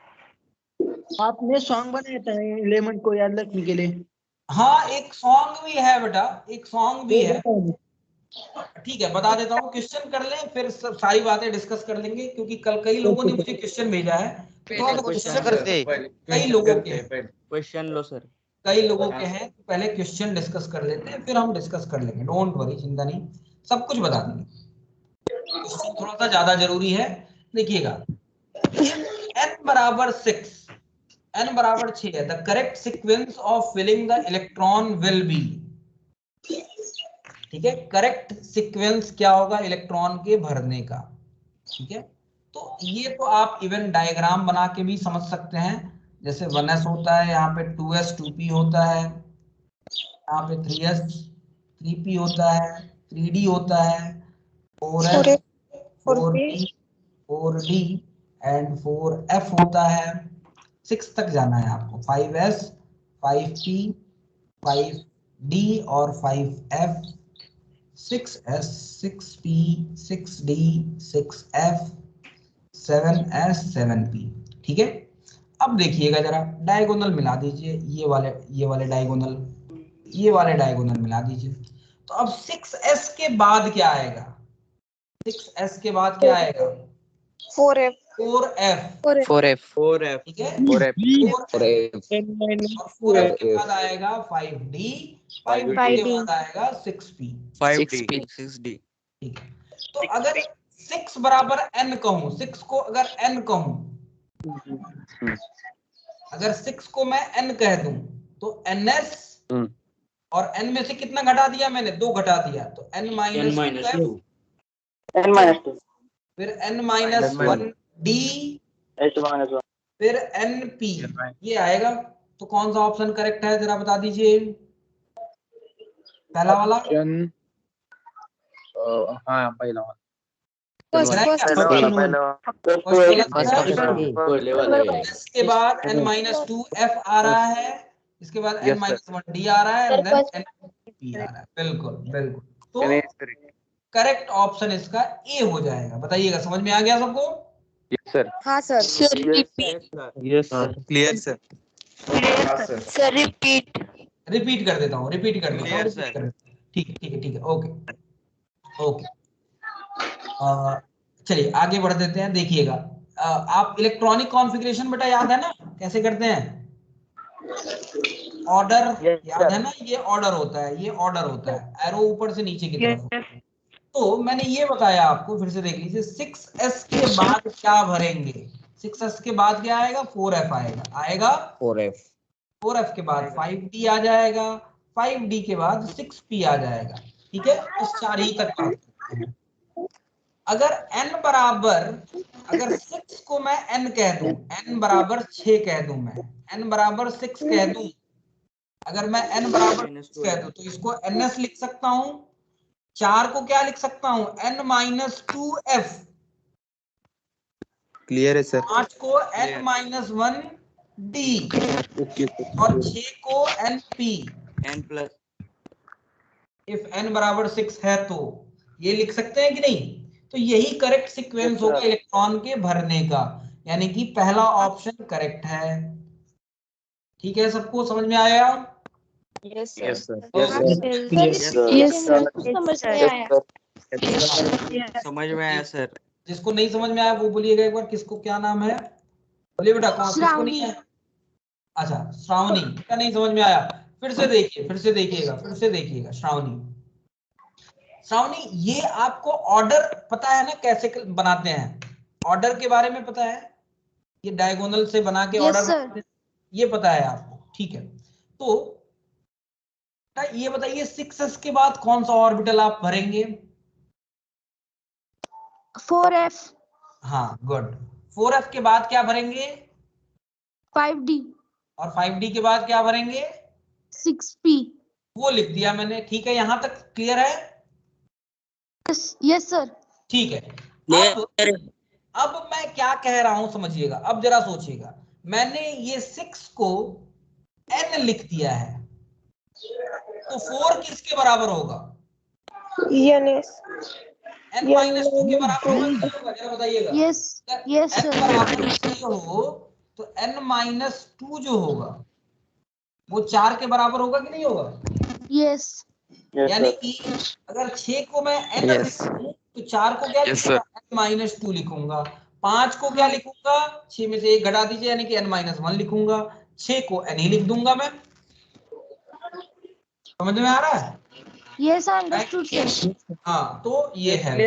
आपने सॉन्ग बनाया था एलिमेंट को याद रखने के लिए? हाँ एक सॉन्ग भी है बेटा, एक सॉन्ग भी वो है। बताओ ना। ठीक है, बता देता हूँ, क्वेश्चन कर लें, फिर सब सारी बातें डिस्कस कर लेंगे, क्योंकि कल कई लोगों ने मुझे क्वेश्चन भेजा है, तो थोड़ा सा क्वेश्चन क्वेश्चन करते कई लोगों के हैं, क्वेश्चन लो सर। कई लोगों के हैं, तो पहले क्वेश्चन डिस्कस कर लेते हैं, फिर हम डिस्कस कर लेंगे, डोंट वरी, चिंता नहीं, सब कुछ बता देंगे। क्वेश्चन थोड़ा सा ज्यादा जरूरी है, देखिएगा। n बराबर 6, n बराबर 6 है, the correct sequence of filling the electron will be. ठीक है, करेक्ट सीक्वेंस क्या होगा इलेक्ट्रॉन के भरने का। ठीक है, तो ये तो आप इवन डायग्राम बना के भी समझ सकते हैं, जैसे 1s होता है, यहाँ पे 2s 2p होता है, यहाँ पे 3s 3p होता है, 3d होता है, 4s 4p 4d and 4f होता है। 6 तक जाना है आपको, 5s 5p 5d और 5f, 6s 6p 6d 6f 7s 7p। ठीक है, अब देखिएगा जरा, डायगोनल मिला दीजिए, ये वाले डायगोनल, ये वाले डायगोनल मिला दीजिए। तो अब 6s के बाद क्या आएगा? 6s के बाद क्या आएगा? 4F 4f। 4F। ठीक है, 4F। 4f और 4f के बाद आएगा 5d, 5d के बाद आएगा 6p। 5D 6D। ठीक है, तो अगर 6 बराबर n कहूं, 6 को अगर n कहूं, अगर 6 को मैं n कह दूं, तो ns और n में से कितना घटा दिया मैंने, 2 घटा दिया, तो n माइनस 2 फिर n माइनस 1 d फिर np, ये आएगा। तो कौन सा ऑप्शन करेक्ट है जरा बता दीजिए, पहला वाला? हाँ पहला वाला। इसके बाद n माइनस 2 f आ रहा है, इसके बाद n माइनस 1 d आ रहा है, and then n p आ रहा है। बिल्कुल बिल्कुल, तो करेक्ट ऑप्शन इसका ए हो जाएगा। बताइएगा, समझ में आ गया सबको? Yes sir. हाँ सर। Yes sir. Clear sir. Sir repeat repeat कर देता हूँ, रिपीट कर देता हूँ। ठीक है ठीक है ठीक है, ओके ओके। चलिए आगे बढ़ देते हैं। देखिएगा, आप इलेक्ट्रॉनिक कॉन्फ़िगरेशन बेटा याद है ना, कैसे करते हैं? ऑर्डर याद है ना, ये ऑर्डर होता है, ये ऑर्डर होता है, एरो ऊपर से नीचे की तरफ। तो मैंने ये बताया आपको, फिर से देख लीजिए, 6s के बाद क्या भरेंगे? 6s के बाद क्या आएगा? 4f आएगा 4f के बाद 5d आ जाएगा, 5d के बाद 6p आ जाएगा। ठीक है, बस 4 ही तक बात करते हैं। अगर n बराबर, अगर 6 को मैं n कह दूं, n बराबर 6 कह दूं, मैं n बराबर 6 कह दूं, अगर मैं n बराबर 6 कह दूं तो इसको ns लिख सकता हूं। 4 को क्या लिख सकता हूं? n minus 2f। क्लियर है सर। 5 को n माइनस 1 d और 6 को np। n plus, if n बराबर 6 है तो ये लिख सकते हैं कि नहीं? तो यही करेक्ट सीक्वेंस होगा इलेक्ट्रॉन के भरने का, यानी कि पहला ऑप्शन करेक्ट है। ठीक है, सबको समझ में आया? Yes yes sir. Sir. Yes sir समझ में आया। समझ में आया सर। जिसको नहीं समझ में आया वो बोलिएगा एक बार, किसको क्या नाम है? बोलिए बेटा, कौन किसको नहीं है? अच्छा श्रावणी, क्या नहीं समझ में आया? फिर से देखिए, फिर से देखिएगा, फिर से देखिएगा। श्रावणी, श्रावणी, ये आपको ऑर्डर पता है ना कैसे बनाते हैं? ऑर्डर के बारे में पता है? ये डायगोनल से बना के ऑर्डर, ये पता है आपको? ठीक है, तो ये बताइए 6s के बाद कौन सा ऑर्बिटल आप भरेंगे? 4f हाँ गुड। 4f के बाद क्या भरेंगे? 5d और 5d के बाद क्या भरेंगे? 6p। वो लिख दिया मैंने। ठीक है, यहां तक क्लियर है? Yes sir. ठीक है, अब मैं क्या कह रहा हूं समझिएगा, अब जरा सोचिएगा। मैंने ये 6 को n लिख दिया है, तो 4 किसके बराबर होगा? n माइनस 2 के बराबर होगा कि नहीं होगा? जरा बताइएगा। Yes yes n sir. बराबर 6 हो तो n माइनस 2 जो होगा वो 4 के बराबर होगा कि नहीं होगा? यस यानी कि अगर 6 को मैं n लिखूं तो 4 को क्या लिखूंगा? n माइनस 2 लिखूंगा। 5 को क्या लिखूंगा? 6 में से 1 घटा दीजिए, यानी कि n माइनस 1 लिखूंगा। 6 को n ही लिख दूंगा मैं। समझ में आ रहा है? Yes understood sir. हाँ, तो ये है,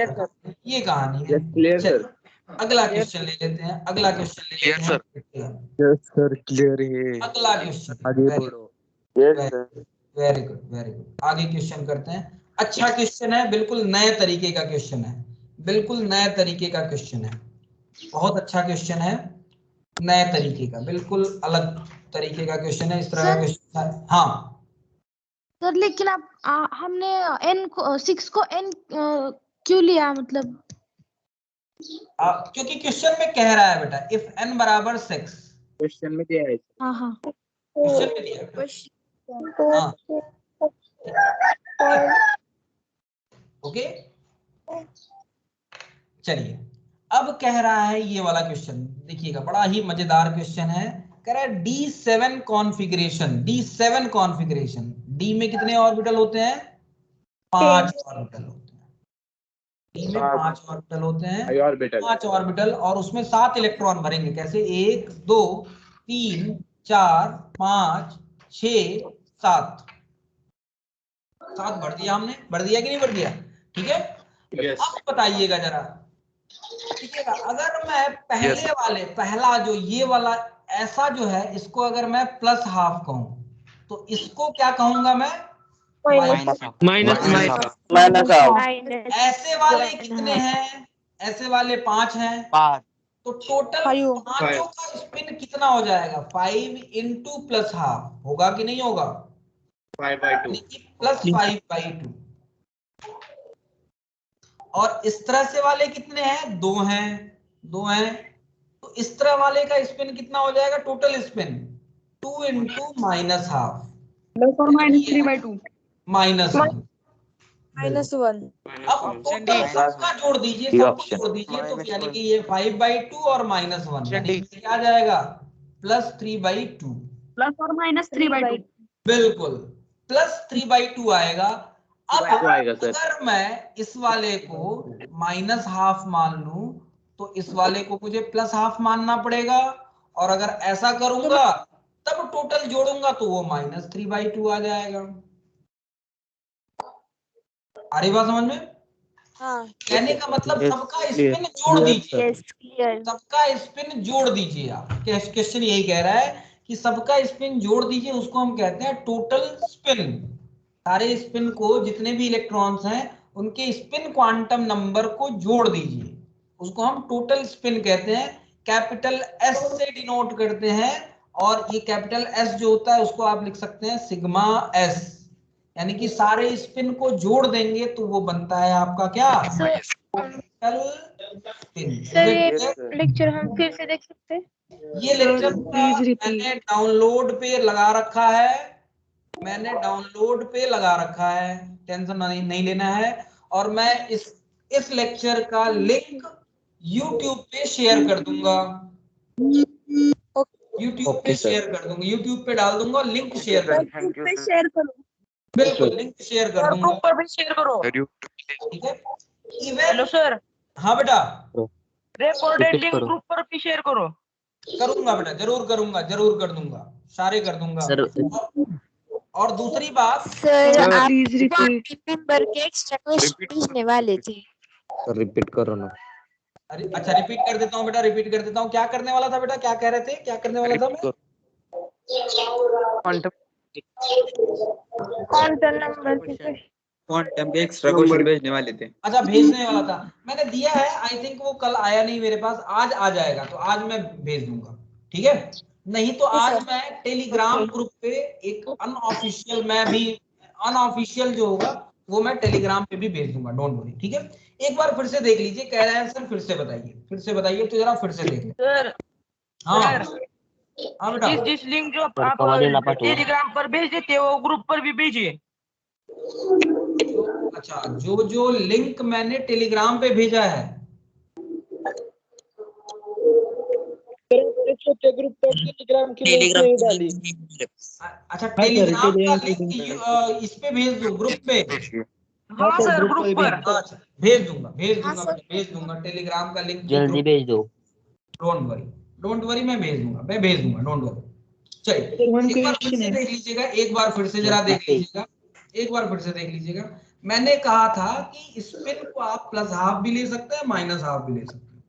ये कहानी है। चलिए अगला क्वेश्चन ले लेते हैं, अगला क्वेश्चन ले लेते हैं। यस सर, क्लियर है। अगला क्वेश्चन, आगे बढ़ो। Very good very good. आगे क्वेश्चन करते हैं। अच्छा क्वेश्चन है, बिल्कुल नए तरीके का क्वेश्चन है, बिल्कुल नए तरीके का क्वेश्चन है, बहुत अच्छा क्वेश्चन है, नए तरीके का, बिल्कुल अलग तरीके का क्वेश्चन है। इस तरह का क्वेश्चन। हाँ सर लेकिन आप हमने n को 6 को n क्यों लिया, मतलब? क्योंकि क्वेश्चन में कह रहा है बेटा, इफ n बराबर 6, क्वेश्चन में दिया है। हाँ हाँ क्वेश्चन में दिया है। हाँ ओके, चलिए अब कह रहा है ये वाला क्वेश्चन, देखिएगा बड़ा ही मजेदार क्वेश्चन है। कह रहा है D7 configuration, D7 configuration, D में कितने ऑर्बिटल होते हैं? 5 ऑर्बिटल होते हैं। D में 5 ऑर्बिटल होते हैं, 5 ऑर्बिटल, और उसमें 7 इलेक्ट्रॉन भरेंगे। कैसे? 1 2 3 4 5 6 7 भर दिया हमने, भर दिया कि नहीं भर दिया? ठीक है, अब बताइएगा जरा, देखिएगा, अगर मैं पहले वाले, पहला जो ये वाला ऐसा जो है, इसको अगर मैं प्लस हाफ कहूं तो इसको क्या कहूंगा मैं? माइनस ऐसे वाले कितने हैं? ऐसे वाले 5 हैं, तो टोटल 5 का स्पिन कितना हो जाएगा? 5 इंटू प्लस हाफ होगा कि नहीं होगा? 5/2 प्लस 5/2। और इस तरह से वाले कितने हैं? 2 हैं, 2 हैं, तो इस तरह वाले का स्पिन कितना हो जाएगा? Total spin 2 into minus half -3/2 -1। -1। अब टोटल सबका जोड़ दीजिए, सबको जोड़ दीजिए, तो यानी कि ये 5/2 और -1 यानी कि क्या आ जाएगा? +3/2। ±3/2 बिल्कुल +3/2 आएगा। अब अगर मैं इस वाले को माइनस हाफ मान लूं तो इस वाले को मुझे प्लस हाफ मानना पड़ेगा, और अगर ऐसा करूंगा तब टोटल जोड़ूंगा तो वो -3/2 आ जाएगा। आ रही बात समझ में? हाँ। कहने का मतलब सबका स्पिन जोड़ दीजिए, सबका स्पिन जोड़ दीजिए। आप क्वेश्चन यही कह रहा है कि सबका स्पिन जोड़ दीजिए, उसको हम कहते हैं टोटल स्पिन। सारे स्पिन को, जितने भी इलेक्ट्रॉन्स हैं उनके स्पिन क्वांटम नंबर को जोड़ दीजिए, उसको हम टोटल स्पिन कहते हैं। कैपिटल एस से डिनोट करते हैं, और ये कैपिटल एस जो होता है उसको आप लिख सकते हैं सिग्मा एस, यानी कि सारे स्पिन को जोड़ देंगे तो वो बनता है आपका क्या? Total spin. सर ये लेक्चर हम फिर से देख सकते हैं? ये लेक्चर मैंने डाउनलोड पे लगा रखा है, मैंने डाउनलोड पे लगा रखा है, टेंशन नहीं लेना है। और मैं इस लेक्चर का लिंक YouTube पे शेयर कर दूंगा, YouTube पे शेयर कर दूंगा, YouTube पे डाल दूंगा, लिंक शेयर कर दूंगा। बिल्कुल लिंक शेयर कर दूंगा, ग्रुप पर भी शेयर करो। ठीक है? हेलो सर, हाँ बेटा, रिकॉर्डेड लिंक ग्रुप पर भी शेयर करो। करूंगा बेटा, जरूर करूंगा, जरूर कर दूंगा, सारे कर दूंगा। और दूसरी बात सर आप नंबर के एक्स्ट्रा क्वेश्चन पूछने वाले थे। रिपीट करो ना। अरे अच्छा, रिपीट कर देता हूँ बेटा, रिपीट कर देता हूँ। क्या करने वाला था बेटा? क्या कह रहे थे? क्या करने वाला था मैं? क्वांटम नंबर के क्वांटम के एक्स्ट्रा क्वेश्चन भेजने वाले थे। अच्छा, भेजने वाला था, मैंने दिया है। आई थिंक वो कल आया नहीं मेरे पास, आज आ जाएगा, तो आज मैं भेज दूंगा, ठीक है? नहीं तो आज मैं टेलीग्राम ग्रुप पे एक अनऑफिशियल, मैं भी अनऑफिशियल जो होगा वो मैं टेलीग्राम पे भी भेज दूंगा, डोंट वरी, ठीक है? एक बार फिर से देख लीजिए, कह रहे हैं सर फिर से बताइए, फिर से बताइए, तो जरा फिर से देख लें। सर हाँ हाँ बेटा, जिस लिंक जो आप टेलीग्राम पर भेज देते हो वो ग्रुप पर भी भेजिए। अच्छा, जो लिंक मैंने टेलीग्राम पे भेजा है, ग्रुप पर टेलीग्राम की लिंक नहीं डाली। अच्छा टेलीग्राम का लिंक इस पे भेज दूं, ग्रुप पे? हाँ सर, ग्रुप पर। अच्छा, भेज दूंगा, भेज दूंगा टेलीग्राम का लिंक जल्दी भेज दो। डोंट वरी, मैं भेज दूंगा, डोंट वरी। चलिए एक बार फिर से देख लीजिएगा, एक बार फिर से जरा देख लीजिएगा, एक बार फिर से देख लीजिएगा। मैंने कहा था कि स्पिन को आप प्लस हाफ भी ले सकते हैं, माइनस हाफ भी ले सकते हैं,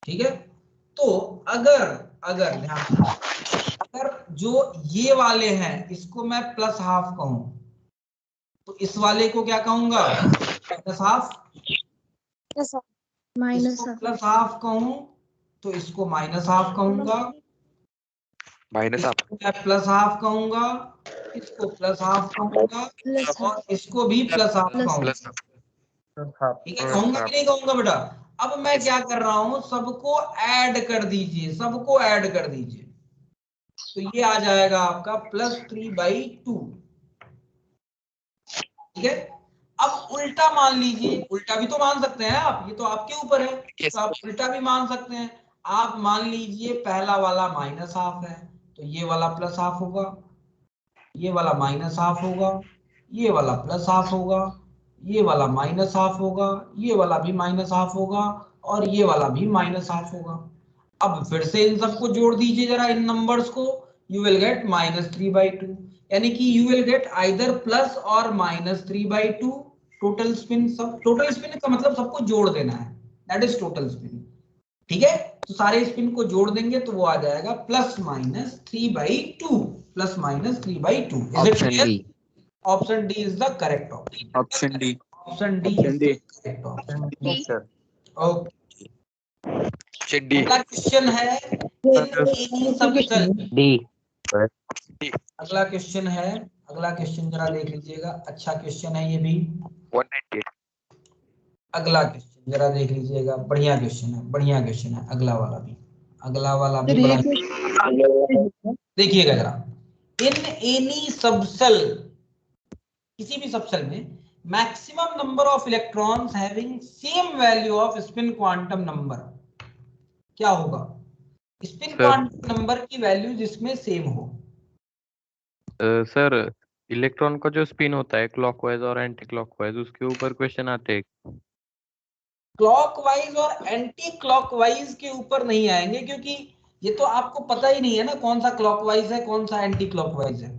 ठीक है? तो अगर जो ये वाले हैं इसको मैं प्लस हाफ कहूं तो इस वाले को क्या कहूंगा? Plus half. Minus plus half कहूं तो इसको माइनस हाफ कहूंगा, माइनस हाफ, प्लस हाफ कहूंगा, इसको प्लस हाफ कहूंगा, और इसको भी प्लस हाफ कहूंगा, ठीक है? कहूंगा कि नहीं कहूंगा बेटा? अब मैं क्या कर रहा हूं, सबको ऐड कर दीजिए, सबको ऐड कर दीजिए, तो ये आ जाएगा आपका +3/2, ठीक है? अब उल्टा मान लीजिए, उल्टा भी तो मान सकते हैं आप, ये तो आपके ऊपर है, तो आप उल्टा भी मान सकते हैं। आप मान लीजिए पहला वाला माइनस हाफ है तो ये वाला प्लस हाफ होगा, ये वाला माइनस हाफ होगा, ये वाला प्लस हाफ होगा, ये वाला माइनस हाफ होगा, ये वाला भी माइनस हाफ होगा, और ये वाला भी माइनस हाफ होगा। अब फिर से इन सबको जोड़ दीजिए जरा, इन नंबर्स को, यू विल गेट -3/2, यानी कि you will get either plus और -3/2 टोटल स्पिन। सब टोटल स्पिन का मतलब सबको जोड़ देना है, दैट इज टोटल स्पिन, ठीक है? तो सारे स्पिन को जोड़ देंगे तो वो आ जाएगा +-3/2, plus minus 3/2. Option D. Option D is the correct option. Option D. Option D is the correct option. Yes, sir. Okay. Option D. अगला क्वेश्चन है इन सबसेल। D. अगला क्वेश्चन है, अगला क्वेश्चन जरा देख लीजिएगा, अच्छा क्वेश्चन है ये भी। 198. अगला क्वेश्चन जरा देख लीजिएगा, बढ़िया क्वेश्चन है, बढ़िया क्वेश्चन है। अगला वाला भी बड़ा, देखिएगा जरा। इन एनी सबसेल, किसी भी सबसेल में maximum number of electrons having same value off spin quantum number क्या होगा? स्पिन क्वांटम नंबर की वैल्यू जिसमें सेम हो। सर इलेक्ट्रॉन का जो स्पिन होता है क्लॉकवाइज और एंटी क्लॉकवाइज, उसके ऊपर क्वेश्चन आते हैं। क्लॉकवाइज और एंटी क्लॉकवाइज के ऊपर नहीं आएंगे, क्योंकि ये तो आपको पता ही नहीं है ना कौन सा क्लॉकवाइज है कौन सा एंटी क्लॉकवाइज है।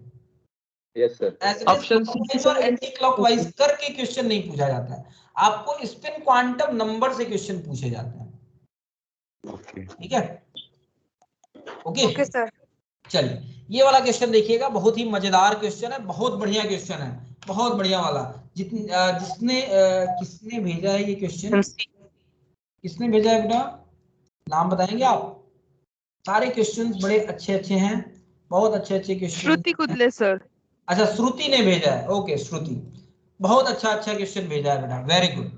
Yes, sir. ऑप्शन और एंटी क्लॉकवाइज करके क्वेश्चन नहीं पूछा जाता है, आपको स्पिन क्वांटम नंबर से क्वेश्चन पूछे जाते हैं। ठीक है, ओके सर। चलिए ये वाला क्वेश्चन देखिएगा, बहुत ही मजेदार क्वेश्चन है, बहुत बढ़िया क्वेश्चन है, बहुत बढ़िया वाला। जिसने किसने भेजा है ये क्वेश्चन, किसने भेजा है बेटा, नाम बताएंगे आप? सारे क्वेश्चंस बड़े अच्छे अच्छे हैं, बहुत अच्छे अच्छे क्वेश्चन। श्रुति कुदले सर। अच्छा श्रुति ने भेजा है, ओके श्रुति, बहुत अच्छा क्वेश्चन भेजा है बेटा, वेरी गुड।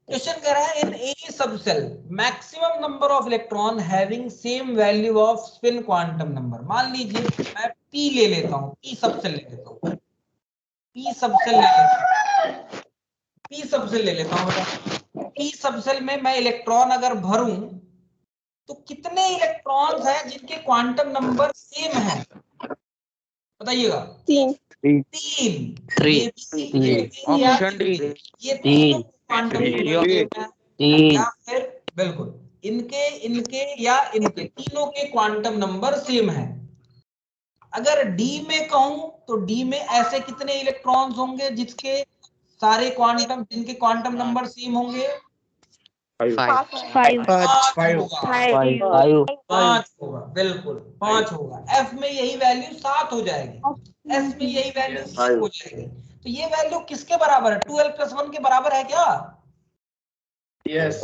क्वेश्चन कह रहा है in any subshell maximum number of electron having same value off spin quantum number. मान लीजिए मैं पी ले लेता हूं, पी सबसेल ले लेता हूं, पी सबसेल ले लेता हूं, पी सबसेल ले लेता हूं बेटा। पी सबसेल में मैं इलेक्ट्रॉन अगर भरूं तो कितने इलेक्ट्रॉन्स हैं जिनके क्वांटम नंबर सेम है? बताइएगा। 3। Option D. ये तीनों क्वांटम या फिर बिल्कुल इनके या इनके तीनों के क्वांटम नंबर सेम है। अगर डी में कहूं तो डी में ऐसे कितने इलेक्ट्रॉन्स होंगे जिनके क्वांटम नंबर सेम होंगे? 5 होगा, बिल्कुल 5 होगा। एफ में यही वैल्यू 7 हो जाएगी, एस में यही वैल्यू 6 हो जाएगी। तो ये वैल्यू किसके बराबर है? 12 + 1 के बराबर है क्या? Yes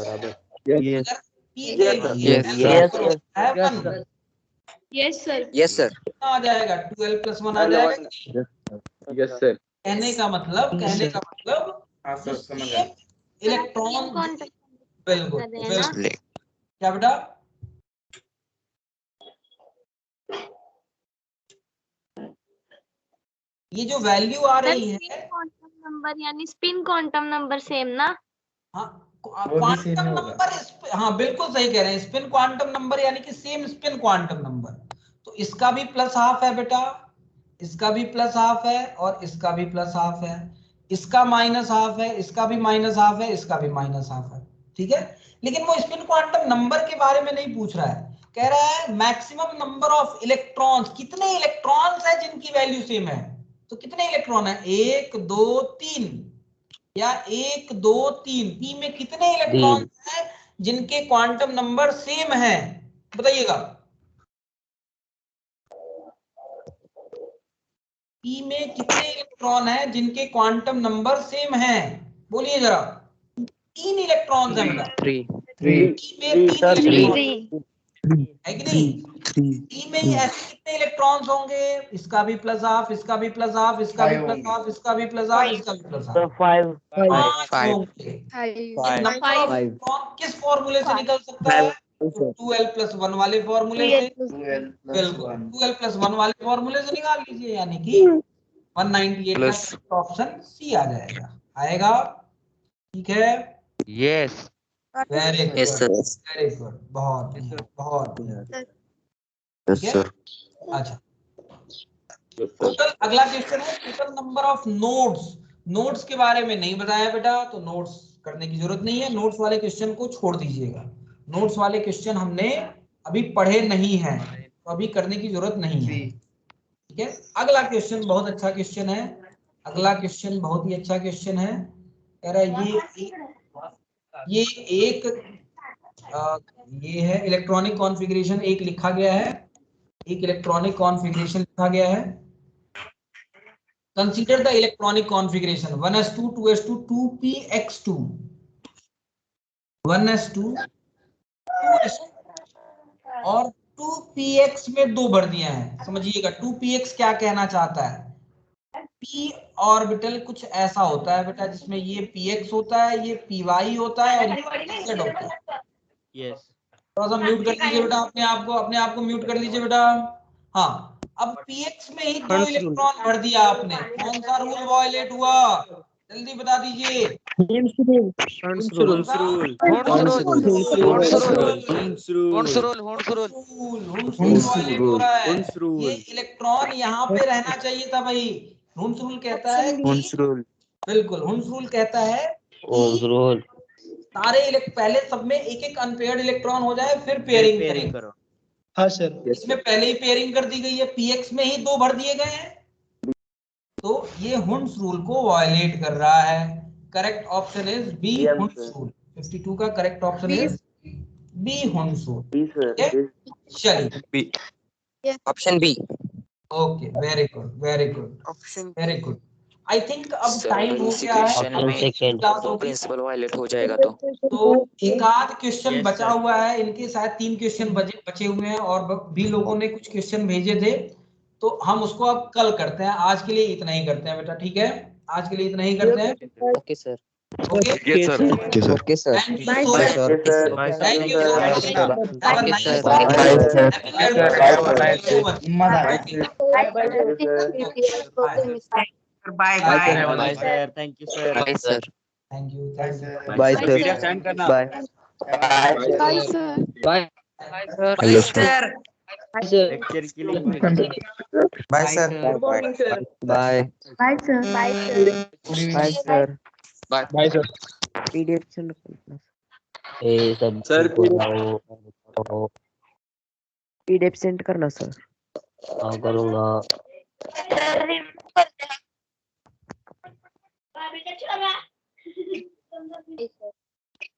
Yes, sir. आ जाएगा 12 + 1 आ जाएगा। Yes, sir. कहने का मतलब इलेक्ट्रॉन, बिल्कुल क्या बेटा? ये जो वैल्यू आ रही है क्वांटम नंबर यानी स्पिन क्वांटम नंबर सेम ना? हाँ क्वांटम नंबर, हाँ बिल्कुल सही कह रहे हैं, स्पिन क्वांटम नंबर यानी कि सेम स्पिन क्वांटम नंबर। तो इसका भी +½ है बेटा, इसका भी +½ है और इसका भी +½ है, इसका -½ है, इसका भी -½ है, इसका भी -½ है। ठीक है, लेकिन वो स्पिन क्वांटम नंबर के बारे में नहीं पूछ रहा है, कह रहा है मैक्सिमम नंबर ऑफ इलेक्ट्रॉन्स, कितने इलेक्ट्रॉन्स हैं जिनकी वैल्यू सेम है। तो कितने इलेक्ट्रॉन है? 1 2 3 या 1 2 3, पी में कितने इलेक्ट्रॉन हैं जिनके क्वांटम नंबर सेम है? बताइएगा। पी में कितने इलेक्ट्रॉन हैं जिनके क्वांटम नंबर सेम है? बोलिए जरा। 3 इलेक्ट्रॉन्स हैं बेटा, 3 में 3 है कि नहीं? टी में ऐसे कितने इलेक्ट्रॉन्स होंगे? इसका भी +½ इसका भी +½ इसका भी +½ इसका भी +½ इसका भी +½ 5 होंगे। किस फॉर्मूले से निकल सकता है? 2l + 1 वाले फॉर्मूले से, बिल्कुल 2l + 1 वाले फॉर्मूले से निकाल लीजिए, यानी कि 198 का ऑप्शन सी आ जाएगा, आएगा। ठीक है, yes very good, Yes, sir. Very good, बहुत बढ़िया। Yes, sir. अच्छा, टोटल अगला क्वेश्चन है total number of nodes. Nodes के बारे में नहीं बताया बेटा, तो नोट्स करने की जरूरत नहीं है, नोट्स वाले क्वेश्चन को छोड़ दीजिएगा। नोट्स वाले क्वेश्चन हमने अभी पढ़े नहीं हैं, तो अभी करने की जरूरत नहीं है। ठीक है, अगला क्वेश्चन बहुत अच्छा क्वेश्चन है, अगला क्वेश्चन बहुत ही अच्छा क्वेश्चन है। कह रहा है ये है इलेक्ट्रॉनिक कॉन्फ़िगरेशन एक लिखा गया है, एक इलेक्ट्रॉनिक कॉन्फ़िगरेशन लिखा गया है। Consider the electronic configuration 1s2 2s2 2px2 1s2 2s2 और 2px में 2 भर दिया है। समझिएगा 2px क्या कहना चाहता है। p ऑर्बिटल कुछ ऐसा होता है बेटा जिसमें ये px होता है, ये py होता है और ये pz होता है। यस थोड़ा सा म्यूट कर लीजिए बेटा, अपने आप को म्यूट कर लीजिए बेटा। हाँ, अब px में ही 2 इलेक्ट्रॉन भर दिया आपने, कौन सा रूल वायलेट हुआ, जल्दी बता दीजिए। वायलेट हो रहा है। ये इलेक्ट्रॉन यहाँ पे रहना चाहिए था भाई। हुंस रूल कहता है कि बिल्कुल हुंस रूल कहता है कि सारे पहले सब में एक एक अनपेयर्ड इलेक्ट्रॉन हो जाए फिर पेयरिंग करो। हाँ सर। इसमें पहले ही पेयरिंग कर दी गई है, px में ही 2 भर दिए गए हैं, तो ये हुंस रूल को वायलेट कर रहा है। Correct option is B Hund's rule. 52 का correct option is B Hund's rule. चलिए option B. Okay, very good option very good. I think अब टाइम हो इसी गया है, क्वेश्चन में दो प्रिंसिपल वायलेट हो जाएगा तो एक आध क्वेश्चन Yes, बचा sir. हुआ है, इनके शायद 3 क्वेश्चन बचे हुए हैं और भी लोगों ने कुछ क्वेश्चन भेजे थे, तो हम उसको अब कल करते हैं। आज के लिए इतना ही करते हैं बेटा, ठीक है, आज के लिए इतना ही करते हैं। Okay sir. Okay Yes, sir. Okay sir. Thank you so much, thank you so much, have a nice bye bye sir thank you sir. Bye sir. Thank you Bye, sir. PDF send करना। Bye. Bye sir. Bye Hello, sir. Lecture की link bye sir. Bye. Bye sir. Bye, sir. Bye sir. PDF send करना। सब sir PDF send करना sir. हाँ करूँगा। Sir